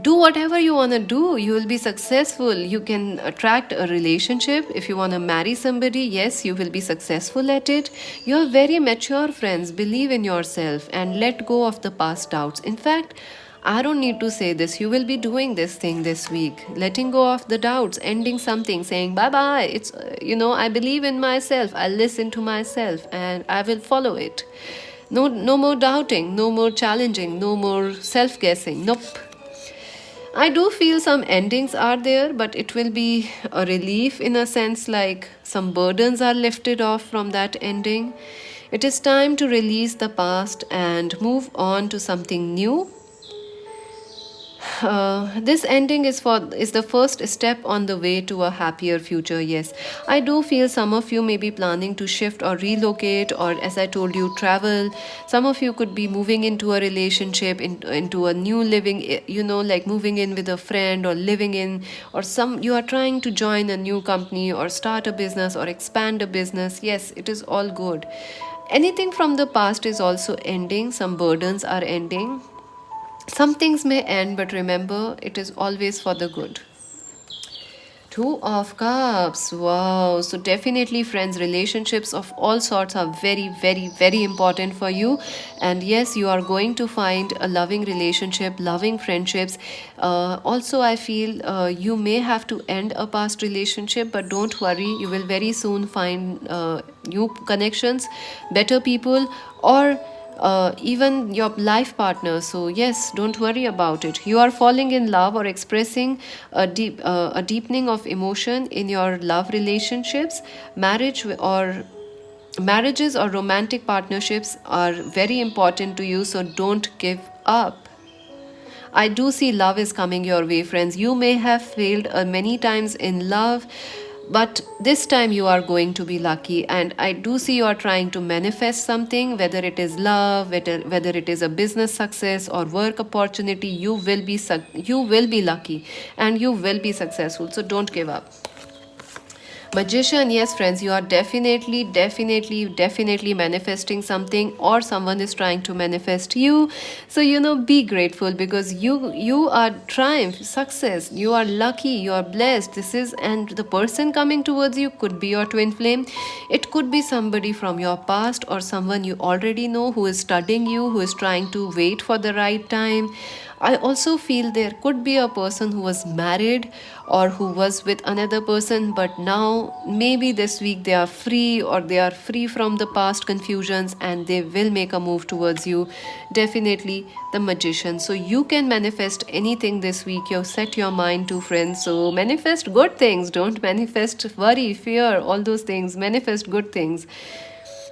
A: do whatever you want to do. You will be successful. You can attract a relationship. If you want to marry somebody, yes, you will be successful at it. You are very mature, friends. Believe in yourself and let go of the past doubts. In fact, I don't need to say this. You will be doing this thing this week, letting go of the doubts, ending something, saying bye bye. It's, I believe in myself. I listen to myself and I will follow it. No more doubting, no more challenging, no more self guessing. Nope. I do feel some endings are there, but it will be a relief in a sense, like some burdens are lifted off from that ending. It is time to release the past and move on to something new. This ending is the first step on the way to a happier future. Yes, I do feel some of you may be planning to shift or relocate, or as I told you, travel. Some of you could be moving into a relationship, into a new living, like moving in with a friend or living in, or some you are trying to join a new company or start a business or expand a business. Yes, it is all good. Anything from the past is also ending. Some burdens are ending. Some things may end, but remember, it is always for the good. Two of Cups. Wow. So, definitely, friends, relationships of all sorts are very, very, very important for you. And yes, you are going to find a loving relationship, loving friendships. Also, I feel you may have to end a past relationship, but don't worry, you will very soon find new connections, better people, or even your life partner. So yes, don't worry about it. You are falling in love or expressing a deepening of emotion in your love relationships. Marriages or romantic partnerships are very important to you, so don't give up. I do see love is coming your way, friends. You may have failed many times in love, but this time you are going to be lucky. And I do see you are trying to manifest something, whether it is love, whether it is a business success or work opportunity. You will be lucky and you will be successful. So don't give up. Magician, yes, friends, you are definitely manifesting something, or someone is trying to manifest you. So be grateful, because you are triumph, success. You are lucky. You are blessed. And the person coming towards you could be your twin flame. It could be somebody from your past or someone you already know who is studying you, who is trying to wait for the right time. I also feel there could be a person who was married or who was with another person, but now maybe this week they are free, or they are free from the past confusions, and they will make a move towards you. Definitely the magician. So you can manifest anything this week. You set your mind to, friends. So manifest good things. Don't manifest worry, fear, all those things. Manifest good things.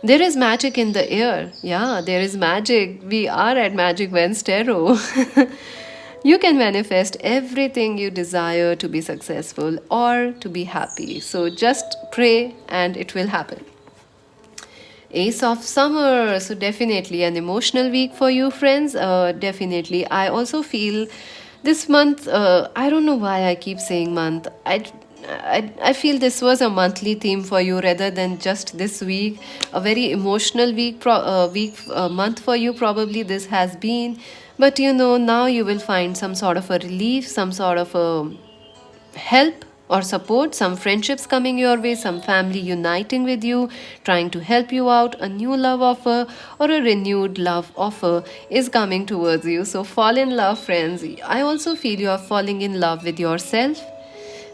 A: There is magic in the air. Yeah, there is magic. We are at Magic Wednesday. You can manifest everything you desire to be successful or to be happy. So just pray and it will happen. Ace of Summer. So, definitely an emotional week for you, friends. Definitely. I also feel this month, I don't know why I keep saying month. I feel this was a monthly theme for you rather than just this week. A very emotional month for you, probably this has been. But now you will find some sort of a relief, some sort of a help or support, some friendships coming your way, some family uniting with you, trying to help you out, a new love offer or a renewed love offer is coming towards you. So fall in love, friends. I also feel you are falling in love with yourself,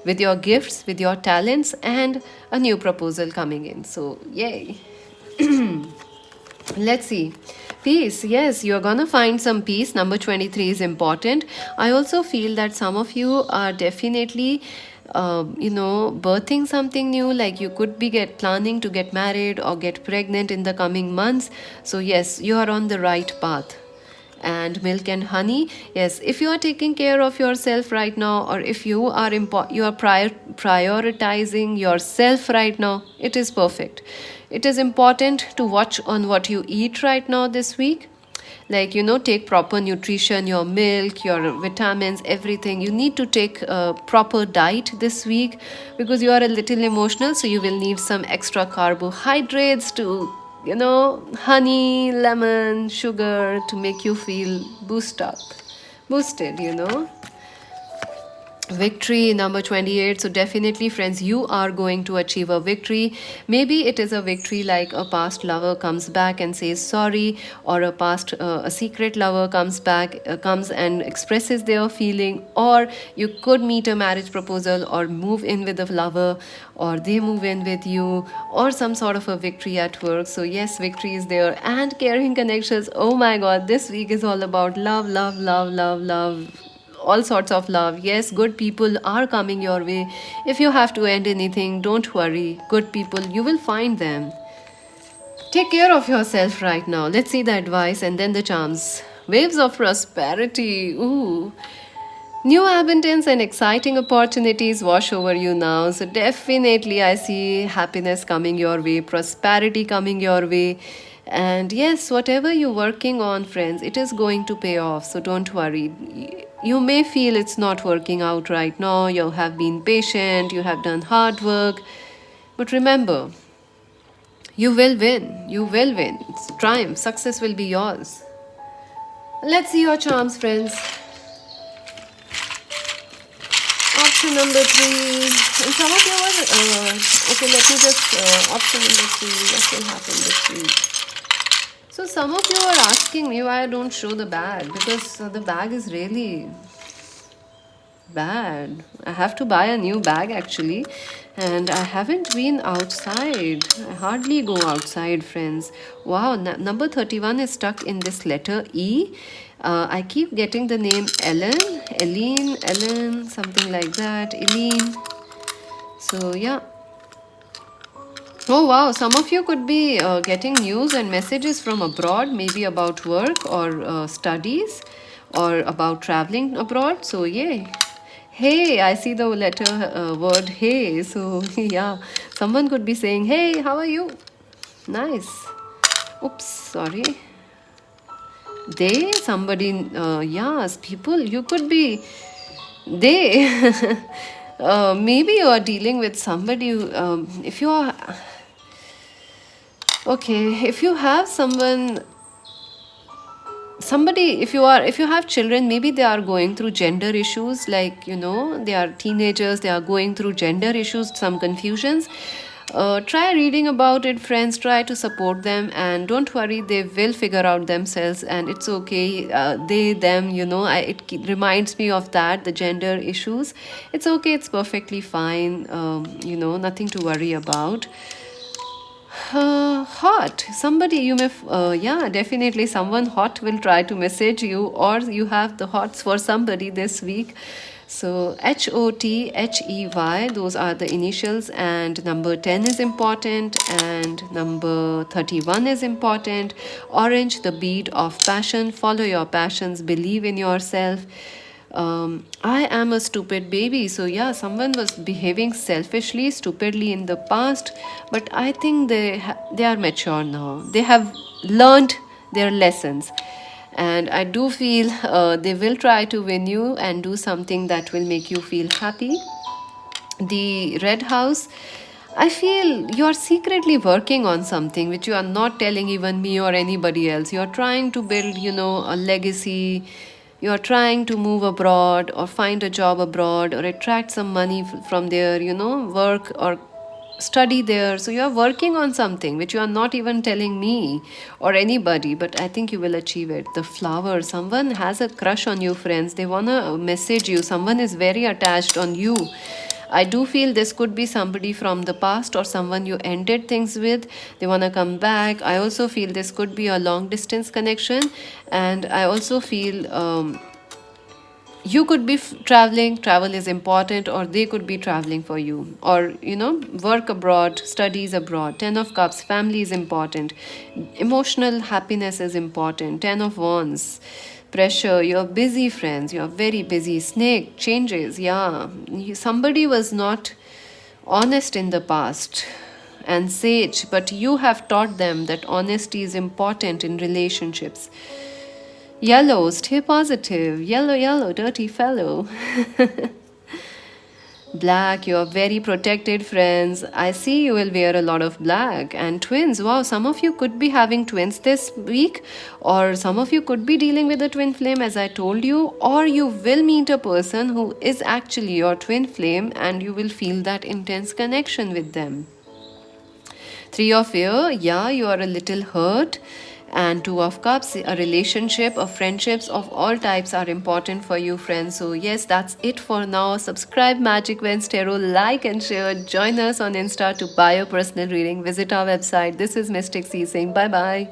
A: with your gifts, with your talents, and a new proposal coming in. So yay. Let's see. Peace. Yes, you're gonna find some peace. Number 23 is important. I also feel that some of you are definitely, birthing something new. Like you could be planning to get married or get pregnant in the coming months. So yes, you are on the right path. And milk and honey, yes, if you are taking care of yourself right now, or if you are prioritizing yourself right now, it is perfect. It is important to watch on what you eat right now this week. Like, take proper nutrition, your milk, your vitamins, everything. You need to take a proper diet this week because you are a little emotional, so you will need some extra carbohydrates to, honey, lemon, sugar to make you feel boosted. Victory, number 28. So definitely, friends, you are going to achieve a victory. Maybe it is a victory like a past lover comes back and says sorry, or a secret lover comes and expresses their feeling, or you could meet a marriage proposal or move in with a lover, or they move in with you, or some sort of a victory at work. So yes, victory is there. And caring connections, oh my god, this week is all about love, love, love, love, love, all sorts of love. Yes, good people are coming your way. If you have to end anything, don't worry. Good people, you will find them. Take care of yourself right now. Let's see the advice and then the charms. Waves of prosperity. Ooh. New abundance and exciting opportunities wash over you now. So, definitely, I see happiness coming your way, prosperity coming your way. And yes, whatever you're working on, friends, it is going to pay off. So, don't worry. You may feel it's not working out right now. You have been patient, you have done hard work. But remember, you will win. You will win. Triumph, success will be yours. Let's see your charms, friends. Option number 3. And some of you are, okay, let me just, option number 3, what will happen this week? So some of you are asking me why I don't show the bag, because the bag is really bad. I have to buy a new bag actually, and I haven't been outside. I hardly go outside, friends. Wow, number 31 is stuck in this letter E. I keep getting the name Ellen, something like that, Eileen. So yeah. Oh wow, some of you could be getting news and messages from abroad, maybe about work or studies or about traveling abroad. So, yay. Hey, I see the word hey. So, yeah, someone could be saying, hey, how are you? Nice. Oops, sorry. Somebody, yes, people, you could be, they. Maybe you are dealing with somebody, if you are, okay, if you have if you have children, maybe they are going through gender issues, like they are teenagers, they are going through gender issues, some confusions. Try reading about it, friends. Try to support them, and don't worry, they will figure out themselves, and it's okay. They, them, reminds me of that, the gender issues. It's okay, it's perfectly fine, nothing to worry about. Hot. Somebody you may, yeah, definitely someone hot will try to message you, or you have the hots for somebody this week. So HOTHEY, those are the initials, and number 10 is important, and number 31 is important. Orange, the bead of passion. Follow your passions, believe in yourself. I am a stupid baby. So, yeah, someone was behaving selfishly, stupidly in the past, but I think they are mature now. They have learned their lessons. And I do feel they will try to win you and do something that will make you feel happy. The red house, I feel you're secretly working on something which you are not telling even me or anybody else. You're trying to build, a legacy. You're trying to move abroad or find a job abroad or attract some money from there, work or study there. So you're working on something which you are not even telling me or anybody, but I think you will achieve it. The flower, someone has a crush on you, friends. They want to message you. Someone is very attached on you. I do feel this could be somebody from the past or someone you ended things with. They want to come back. I also feel this could be a long distance connection. And I also feel you could be traveling, travel is important, or they could be traveling for you, or work abroad, studies abroad. 10 of cups, family is important, emotional happiness is important. 10 of wands, pressure, you're busy, friends, you're very busy. Snake, changes, yeah, somebody was not honest in the past. And sage, but you have taught them that honesty is important in relationships. Yellow, stay positive. Yellow, yellow, dirty fellow. Black, you're very protected, friends. I see you will wear a lot of black. And twins, wow, some of you could be having twins this week, or some of you could be dealing with a twin flame, as I told you, or you will meet a person who is actually your twin flame and you will feel that intense connection with them. Three of air, yeah, you are a little hurt. And two of cups, a relationship or friendships of all types are important for you, friends. So yes, that's it for now. Subscribe Magic Vents Tarot, like and share. Join us on Insta to buy a personal reading. Visit our website. This is Mystic C saying bye bye.